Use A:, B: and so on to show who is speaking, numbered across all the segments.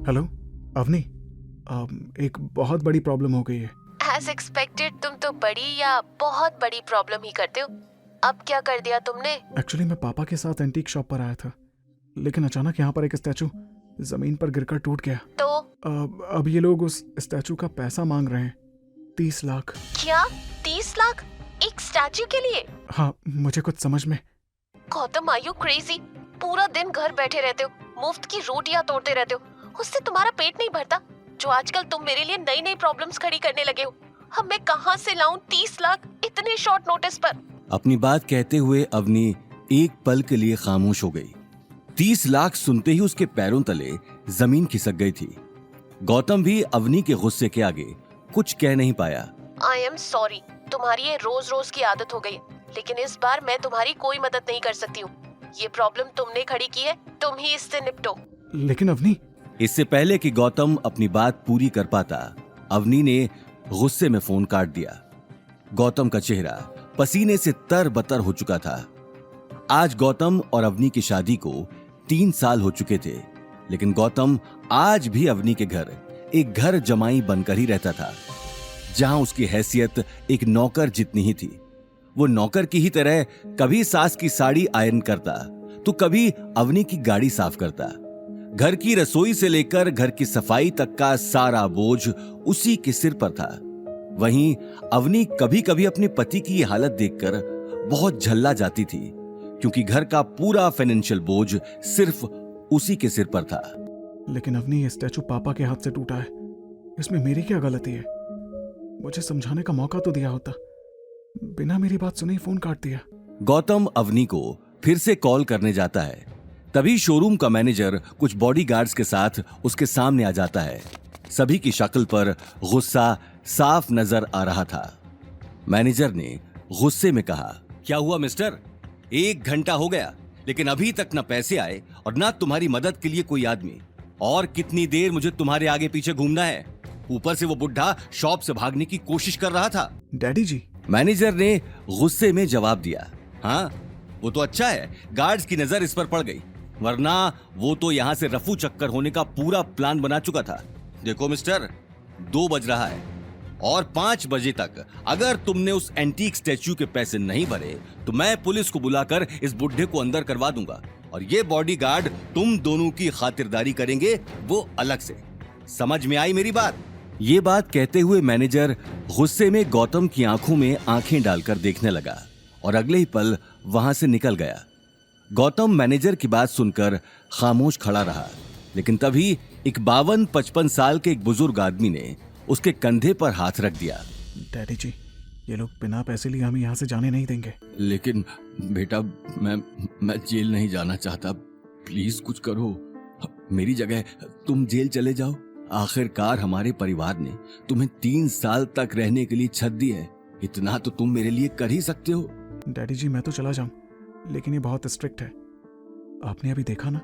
A: Hello Avani, एक बहुत बड़ी प्रॉब्लम हो गई है।
B: एज एक्सपेक्टेड तुम तो बड़ी या बहुत बड़ी प्रॉब्लम ही करते हो। अब क्या कर दिया तुमने?
A: एक्चुअली मैं पापा के साथ एंटीक शॉप पर आया था, लेकिन अचानक यहाँ पर एक स्टैचू जमीन पर गिरकर टूट गया।
B: तो
A: अब ये लोग उस स्टैचू का पैसा मांग रहे हैं, 30 लाख।
B: क्या 30 लाख एक स्टैचू के लिए?
A: हाँ, मुझे कुछ समझ में।
B: Gautam, are you crazy? पूरा दिन घर बैठे रहते हो, मुफ्त की रोटियां तोड़ते रहते हो, उससे तुम्हारा पेट नहीं भरता जो आजकल तुम मेरे लिए नई नई प्रॉब्लम्स खड़ी करने लगे हो। अब मैं कहाँ से लाऊं 30 लाख इतने शॉर्ट नोटिस पर?
C: अपनी बात कहते हुए अवनी एक पल के लिए खामोश हो गई। 30 लाख सुनते ही उसके पैरों तले जमीन खिसक गई थी। गौतम भी अवनी के गुस्से के आगे कुछ कह नहीं पाया।
B: आई एम सॉरी, तुम्हारी ये रोज रोज की आदत हो गई है, लेकिन इस बार मैं तुम्हारी कोई मदद नहीं कर सकती हूँ। ये प्रॉब्लम तुमने खड़ी की है, तुम ही इससे निपटो।
A: लेकिन अवनी,
C: इससे पहले कि गौतम अपनी बात पूरी कर पाता, अवनी ने गुस्से में फोन काट दिया। गौतम का चेहरा पसीने से तरबतर हो चुका था। आज गौतम और अवनी की शादी को 3 साल हो चुके थे, लेकिन गौतम आज भी अवनी के घर एक घर जमाई बनकर ही रहता था, जहां उसकी हैसियत एक नौकर जितनी ही थी। वो नौकर की ही तरह कभी सास की साड़ी आयरन करता तो कभी अवनी की गाड़ी साफ करता। घर की रसोई से लेकर घर की सफाई तक का सारा बोझ उसी के सिर पर था। वहीं अवनी कभी कभी अपने पति की ये हालत देखकर बहुत झल्ला जाती थी, क्योंकि घर का पूरा फाइनेंशियल बोझ सिर्फ उसी के सिर पर था।
A: लेकिन अवनी, ये स्टैचू पापा के हाथ से टूटा है, इसमें मेरी क्या गलती है? मुझे समझाने का मौका तो दिया होता, बिना मेरी बात सुने ही फोन काट दिया।
C: गौतम अवनी को फिर से कॉल करने जाता है, तभी शोरूम का मैनेजर कुछ बॉडीगार्ड्स के साथ उसके सामने आ जाता है। सभी की शक्ल पर गुस्सा साफ नजर आ रहा था। मैनेजर ने गुस्से में कहा, क्या हुआ मिस्टर? 1 घंटा हो गया, लेकिन अभी तक ना पैसे आए और ना तुम्हारी मदद के लिए कोई आदमी। और कितनी देर मुझे तुम्हारे आगे पीछे घूमना है? ऊपर से वो बुढ़ा शॉप से भागने की कोशिश कर रहा था।
A: डैडी जी,
C: मैनेजर ने गुस्से में जवाब दिया, हाँ वो तो अच्छा है गार्ड्स की नजर इस पर पड़ गई, वरना वो तो यहां से रफू चक्कर होने का पूरा प्लान बना चुका था। देखो मिस्टर, 2 बज रहा है और 5 बजे तक अगर तुमने उस एंटीक स्टैच्यू के पैसे नहीं भरे तो मैं पुलिस को बुलाकर इस बुढ़े को अंदर करवा दूंगा, और ये बॉडीगार्ड तुम दोनों की खातिरदारी करेंगे, वो अलग से। समझ में आई मेरी बात? ये बात कहते हुए मैनेजर गुस्से में गौतम की आंखों में आंखें डालकर देखने लगा और अगले ही पल वहां से निकल गया। गौतम मैनेजर की बात सुनकर खामोश खड़ा रहा, लेकिन तभी एक 52-55 साल के एक बुजुर्ग आदमी ने उसके कंधे पर हाथ रख दिया।
A: डैडी जी, ये लोग बिना पैसे लिए हमें यहाँ से जाने नहीं देंगे।
C: लेकिन बेटा, मैं जेल नहीं जाना चाहता, प्लीज कुछ करो। मेरी जगह तुम जेल चले जाओ। आखिरकार हमारे परिवार ने तुम्हें 3 साल तक रहने के लिए छत दी है, इतना तो तुम मेरे लिए कर ही सकते हो।
A: डैडी जी, मैं तो चला जाऊं, लेकिन ये बहुत स्ट्रिक्ट है। आपने अभी देखा ना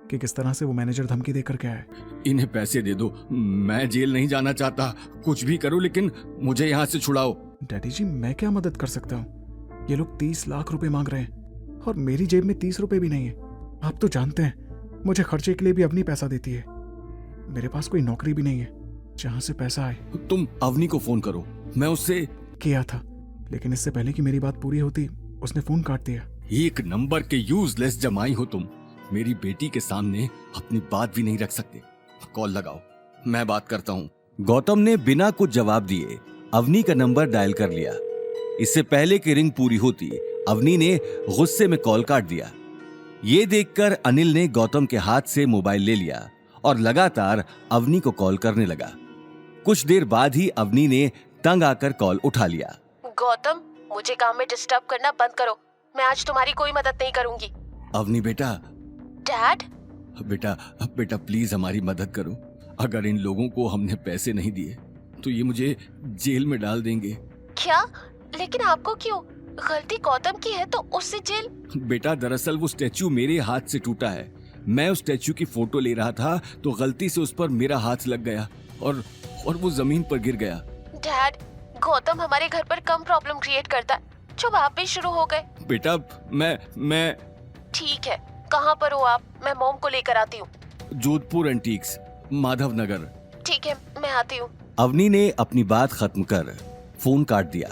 A: कि किस तरह से वो मैनेजर धमकी देकर के आया है।
C: इन्हें पैसे दे दो, मैं जेल नहीं जाना चाहता, कुछ भी करो लेकिन मुझे यहाँ से छुड़ाओ।
A: डैडी जी, मैं क्या मदद कर सकता हूँ? ये लोग 30 लाख रुपए मांग रहे हैं और मेरी जेब में 30 रुपए भी नहीं है। आप तो जानते हैं मुझे खर्चे के लिए भी अवनी पैसा देती है। मेरे पास कोई नौकरी भी नहीं है जहां से पैसा आए।
C: तुम अवनी को फोन करो, मैं उससे
A: किया था, लेकिन इससे पहले कि मेरी बात पूरी होती उसने फोन काट दिया।
C: 1 नंबर के यूजलेस जमाई हो तुम। मेरी बेटी के सामने अपनी बात भी नहीं रख सकते। कॉल लगाओ, मैं बात करता हूँ। गौतम ने बिना कुछ जवाब दिए अवनी का नंबर डायल कर लिया। इससे पहले कि रिंग पूरी होती, अवनी ने गुस्से में कॉल काट दिया। ये देखकर अनिल ने गौतम के हाथ से मोबाइल ले लिया और लगातार अवनी को कॉल करने लगा। कुछ देर बाद ही अवनी ने तंग आकर कॉल उठा लिया।
B: गौतम, मुझे काम में डिस्टर्ब करना बंद करो, मैं आज तुम्हारी कोई मदद नहीं करूंगी।
C: अवनी बेटा।
B: डैड?
C: बेटा प्लीज हमारी मदद करो। अगर इन लोगों को हमने पैसे नहीं दिए तो ये मुझे जेल में डाल देंगे।
B: क्या? लेकिन आपको क्यों? गलती गौतम की है तो उससे जेल?
C: बेटा, दरअसल वो स्टैच्यू मेरे हाथ से टूटा है। मैं उस स्टैच्यू की फोटो ले रहा था तो गलती से उस पर मेरा हाथ लग गया और वो जमीन पर गिर गया।
B: डैड, गौतम हमारे घर पर कम प्रॉब्लम क्रिएट करता है, जब आप भी शुरू हो गए।
C: बेटा, मैं
B: ठीक है, कहाँ पर हो आप? मैं मॉम को लेकर आती हूँ।
C: जोधपुर एंटीक्स, माधव नगर।
B: ठीक है, मैं आती हूँ।
C: अवनी ने अपनी बात खत्म कर फोन काट दिया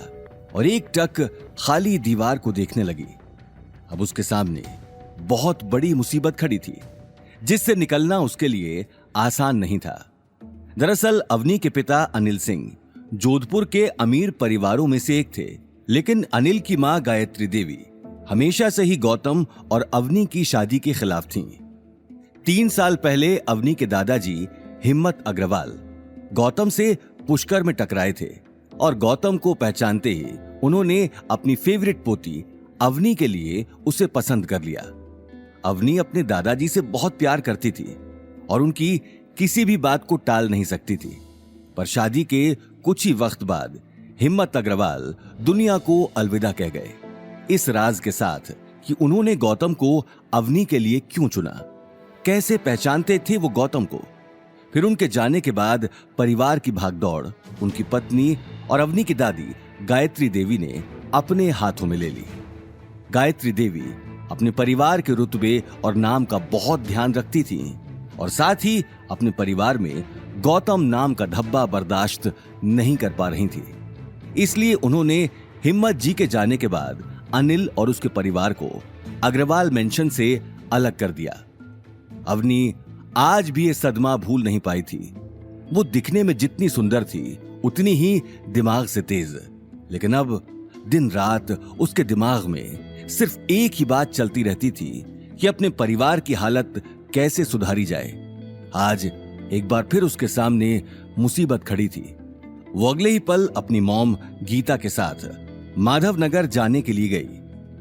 C: और एक टक खाली दीवार को देखने लगी। अब उसके सामने बहुत बड़ी मुसीबत खड़ी थी, जिससे निकलना उसके लिए आसान नहीं था। दरअसल अवनी के पिता अनिल सिंह जोधपुर के अमीर परिवारों में से एक थे, लेकिन अनिल की मां गायत्री देवी हमेशा से ही गौतम और अवनी की शादी के खिलाफ थीं। 3 साल पहले अवनी के दादाजी हिम्मत अग्रवाल गौतम से पुष्कर में टकराए थे और गौतम को पहचानते ही उन्होंने अपनी फेवरेट पोती अवनी के लिए उसे पसंद कर लिया। अवनी अपने दादाजी से बहुत प्यार करती थी और उनकी किसी भी बात को टाल नहीं सकती थी। पर शादी के कुछ ही वक्त बाद हिम्मत अग्रवाल दुनिया को अलविदा कह गए, इस राज के साथ कि उन्होंने गौतम को अवनी के लिए क्यों चुना। कैसे पहचानते थे वो गौतम को। फिर उनके जाने के बाद परिवार की भागदौड़ उनकी पत्नी और अवनी की दादी गायत्री देवी ने अपने हाथों में ले ली। गायत्री देवी अपने परिवार के रुतबे और नाम का बहुत ध्यान रखती थी और साथ ही अपने परिवार में गौतम नाम का धब्बा बर्दाश्त नहीं कर पा रही थी। इसलिए उन्होंने हिम्मत जी के जाने के बाद अनिल और उसके परिवार को अग्रवाल मेंशन से अलग कर दिया। अवनी आज भी ये सदमा भूल नहीं पाई थी। वो दिखने में जितनी सुंदर थी उतनी ही दिमाग से तेज, लेकिन अब दिन रात उसके दिमाग में सिर्फ एक ही बात चलती रहती थी कि अपने परिवार की हालत कैसे सुधारी जाए। आज एक बार फिर उसके सामने मुसीबत खड़ी थी। वो अगले ही पल अपनी मॉम गीता के साथ माधव नगर जाने के लिए गई,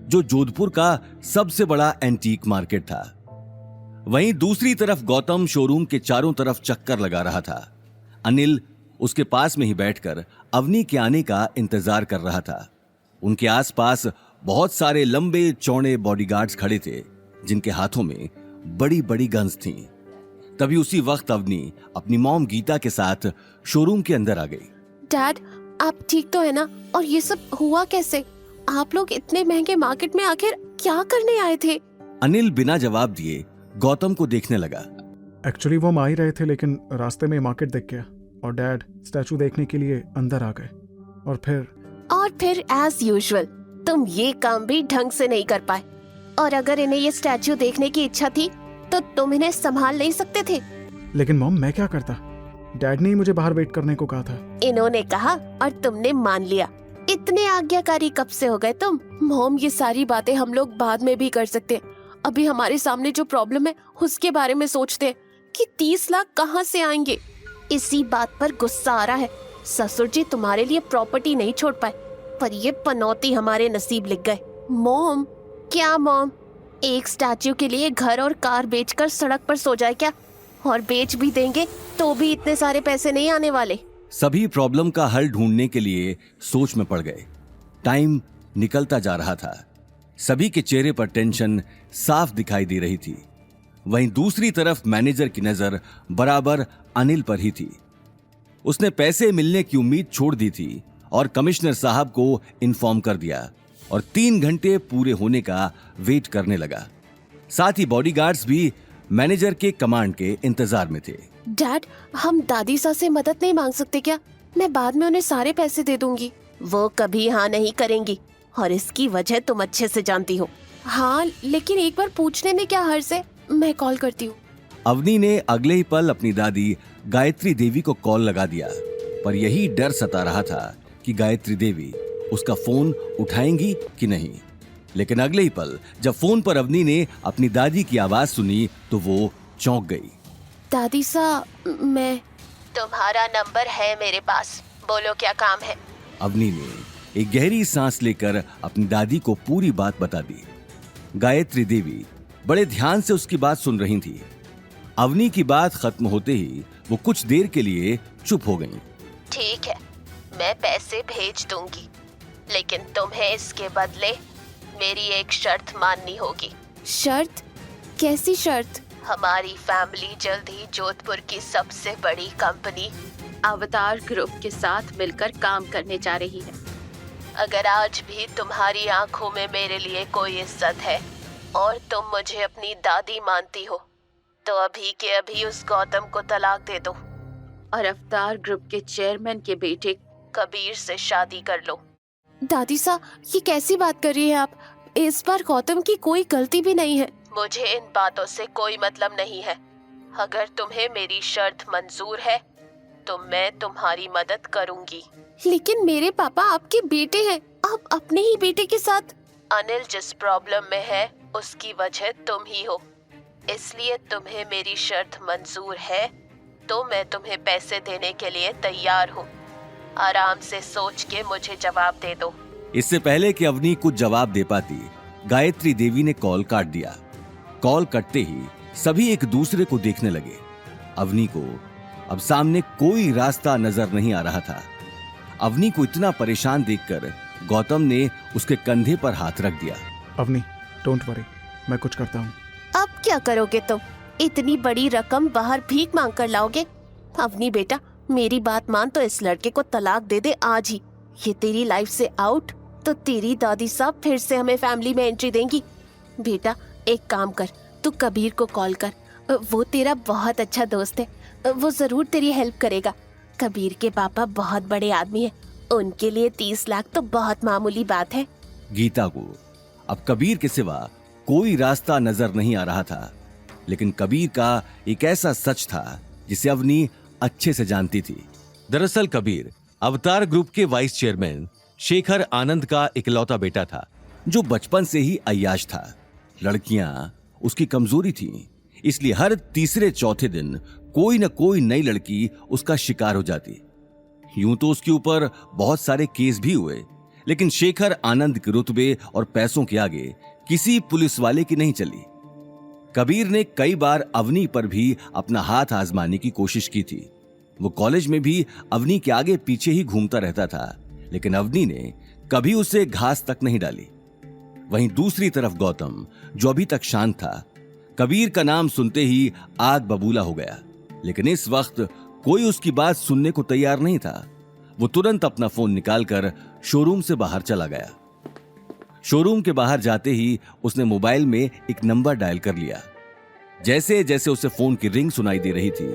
C: जो जोधपुर का सबसे बड़ा एंटीक मार्केट था। वहीं दूसरी तरफ गौतम शोरूम के चारों तरफ चक्कर लगा रहा था। अनिल उसके पास में ही बैठकर अवनी के आने का इंतजार कर रहा था। उनके आसपास बहुत सारे लंबे चौड़े बॉडीगार्ड्स खड़े थे, जिनके हाथों में बड़ी बड़ी गन्स थीं। तभी उसी वक्त अवनी अपनी मॉम गीता के साथ शोरूम के अंदर आ गई।
B: डैड, आप ठीक तो है ना? और ये सब हुआ कैसे? आप लोग इतने महंगे मार्केट में आखिर क्या करने आए थे?
C: अनिल बिना जवाब दिए गौतम को देखने लगा।
A: एक्चुअली वो हम आ ही रहे थे, लेकिन रास्ते में मार्केट दिख गया और डैड स्टैचू देखने के लिए अंदर आ गए। और फिर
B: एज यूजुअल तुम ये काम भी ढंग से नहीं कर पाए। और अगर इन्हें ये स्टैचू देखने की इच्छा थी तो तुम इन्हें संभाल नहीं सकते थे।
A: लेकिन मॉम, मैं क्या करता? डैड ने ही मुझे बाहर वेट करने को कहा था।
B: इन्होंने कहा और तुमने मान लिया। इतने आज्ञाकारी कब से हो गए तुम? मॉम, ये सारी बातें हम लोग बाद में भी कर सकते हैं। अभी हमारे सामने जो प्रॉब्लम है उसके बारे में सोचते हैं कि 30 लाख कहाँ से आएंगे। इसी बात पर गुस्सा आ रहा है। ससुर जी तुम्हारे लिए प्रॉपर्टी नहीं छोड़ पाए, पर ये पनौती हमारे नसीब लिख गए। मॉम, क्या मॉम? एक स्टैच्यू के लिए घर और कार बेचकर सड़क पर सो जाए क्या? और बेच भी देंगे तो भी इतने सारे पैसे नहीं आने वाले।
C: सभी प्रॉब्लम का हल ढूंढने के लिए सोच में पड़ गए। टाइम निकलता जा रहा था। सभी के चेहरे पर टेंशन साफ दिखाई दे रही थी। वहीं दूसरी तरफ मैनेजर की नजर बराबर अनिल पर ही थी। उसने पैसे मिलने की उम्मीद छोड़ दी थी और कमिश्नर साहब को इन्फॉर्म कर दिया और 3 घंटे पूरे होने का वेट करने लगा। साथ ही बॉडीगार्ड्स भी मैनेजर के कमांड के इंतजार में थे।
B: डैड, हम दादी सा से मदद नहीं मांग सकते क्या? मैं बाद में उन्हें सारे पैसे दे दूंगी। वो कभी हाँ नहीं करेंगी और इसकी वजह तुम अच्छे से जानती हो। हाँ, लेकिन एक बार पूछने में क्या हर्ज है? मैं कॉल करती हूँ।
C: अवनी ने अगले ही पल अपनी दादी गायत्री देवी को कॉल लगा दिया, पर यही डर सता रहा था कि गायत्री देवी उसका फोन उठाएंगी कि नहीं। लेकिन अगले ही पल जब फोन पर अवनी ने अपनी दादी की आवाज सुनी तो वो चौंक गई।
B: दादी सा, मैं... तुम्हारा नंबर है मेरे पास, बोलो क्या काम है?
C: अवनी ने एक गहरी सांस लेकर अपनी दादी को पूरी बात बता दी। गायत्री देवी बड़े ध्यान से उसकी बात सुन रही थी। अवनी की बात खत्म होते ही वो कुछ देर के लिए चुप हो गईं।
B: ठीक है, मैं पैसे भेज दूंगी, लेकिन तुम्हें इसके बदले मेरी एक शर्त माननी होगी। शर्त? कैसी शर्त? हमारी फैमिली जल्द ही जोधपुर की सबसे बड़ी कंपनी अवतार ग्रुप के साथ मिलकर काम करने जा रही है। अगर आज भी तुम्हारी आंखों में मेरे लिए कोई इज्जत है और तुम मुझे अपनी दादी मानती हो, तो अभी के अभी उस गौतम को तलाक दे दो और अवतार ग्रुप के चेयरमैन के बेटे कबीर से शादी कर लो।
D: दादी सा, ये कैसी बात कर रही है आप? इस बार गौतम की कोई गलती भी नहीं है।
B: मुझे इन बातों से कोई मतलब नहीं है। अगर तुम्हें मेरी शर्त मंजूर है तो मैं तुम्हारी मदद करूंगी।
D: लेकिन मेरे पापा आपके बेटे हैं, आप अपने ही बेटे के साथ।
B: अनिल जिस प्रॉब्लम में है उसकी वजह तुम ही हो, इसलिए तुम्हें मेरी शर्त मंजूर है तो मैं तुम्हें पैसे देने के लिए तैयार हूँ। आराम से सोच के मुझे जवाब दे दो।
C: इससे पहले कि अवनी कुछ जवाब दे पाती, गायत्री देवी ने कॉल काट दिया। कॉल कटते ही सभी एक दूसरे को देखने लगे। अवनी को अब सामने कोई रास्ता नजर नहीं आ रहा था। अवनी को इतना परेशान देखकर गौतम ने उसके कंधे पर हाथ रख दिया।
A: अवनी, डोंट वरी, मैं कुछ करता हूँ।
D: अब क्या करोगे तुम? इतनी बड़ी रकम बाहर भीख मांग कर लाओगे? अवनी बेटा, मेरी बात मान तो इस लड़के को तलाक दे दे आज ही। ये तेरी लाइफ से आउट तो तेरी दादी साहब फिर से हमें फैमिली में एंट्री देंगी। बेटा एक काम कर, तू कबीर को कॉल कर, वो तेरा बहुत अच्छा दोस्त है, वो जरूर तेरी हेल्प करेगा। कबीर के पापा बहुत बड़े आदमी हैं, उनके लिए 30 लाख तो बहुत मामूली बात है।
C: गीता को अब कबीर के सिवा कोई रास्ता नजर नहीं आ रहा था, लेकिन कबीर का एक ऐसा सच था जिसे अवनी अच्छे से जानती थी।
E: दरअसल कबीर अवतार ग्रुप के वाइस चेयरमैन शेखर आनंद का इकलौता बेटा था,
C: जो बचपन से ही अय्याश था। लड़कियां उसकी कमजोरी थी, इसलिए हर तीसरे चौथे दिन कोई न कोई नई लड़की उसका शिकार हो जाती। यूं तो उसके ऊपर बहुत सारे केस भी हुए, लेकिन शेखर आनंद के रुतबे और पैसों के आगे किसी पुलिस वाले की नहीं चली। कबीर ने कई बार अवनी पर भी अपना हाथ आजमाने की कोशिश की थी। वो कॉलेज में भी अवनी के आगे पीछे ही घूमता रहता था, लेकिन अवनी ने कभी उसे घास तक नहीं डाली। वहीं दूसरी तरफ गौतम, जो अभी तक शांत था, कबीर का नाम सुनते ही आग बबूला हो गया। लेकिन इस वक्त कोई उसकी बात सुनने को तैयार नहीं था। वो तुरंत अपना फोन निकालकर शोरूम से बाहर चला गया। शोरूम के बाहर जाते ही उसने मोबाइल में एक नंबर डायल कर लिया। जैसे जैसे उसे फोन की रिंग सुनाई दे रही थी,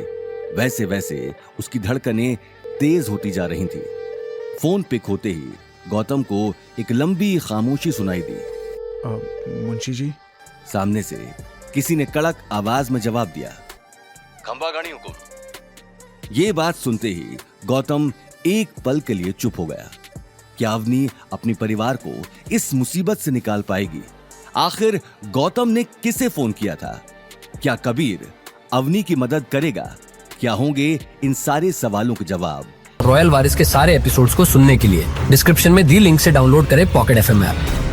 C: वैसे वैसे उसकी धड़कनें तेज होती जा रही थी। फोन पिक होते ही गौतम को एक लंबी खामोशी सुनाई दी।
A: मुंशी जी।
C: सामने से किसी ने कड़क आवाज में जवाब दिया, खंबा गाड़ी हुकुम। ये बात सुनते ही गौतम एक पल के लिए चुप हो गया। क्या अवनी अपने परिवार को इस मुसीबत से निकाल पाएगी? आखिर गौतम ने किसे फोन किया था? क्या कबीर अवनी की मदद करेगा? क्या होंगे इन सारे सवालों के जवाब?
F: रॉयल वारिस के सारे एपिसोड्स को सुनने के लिए डिस्क्रिप्शन में दी लिंक से डाउनलोड करें पॉकेट FM ऐप।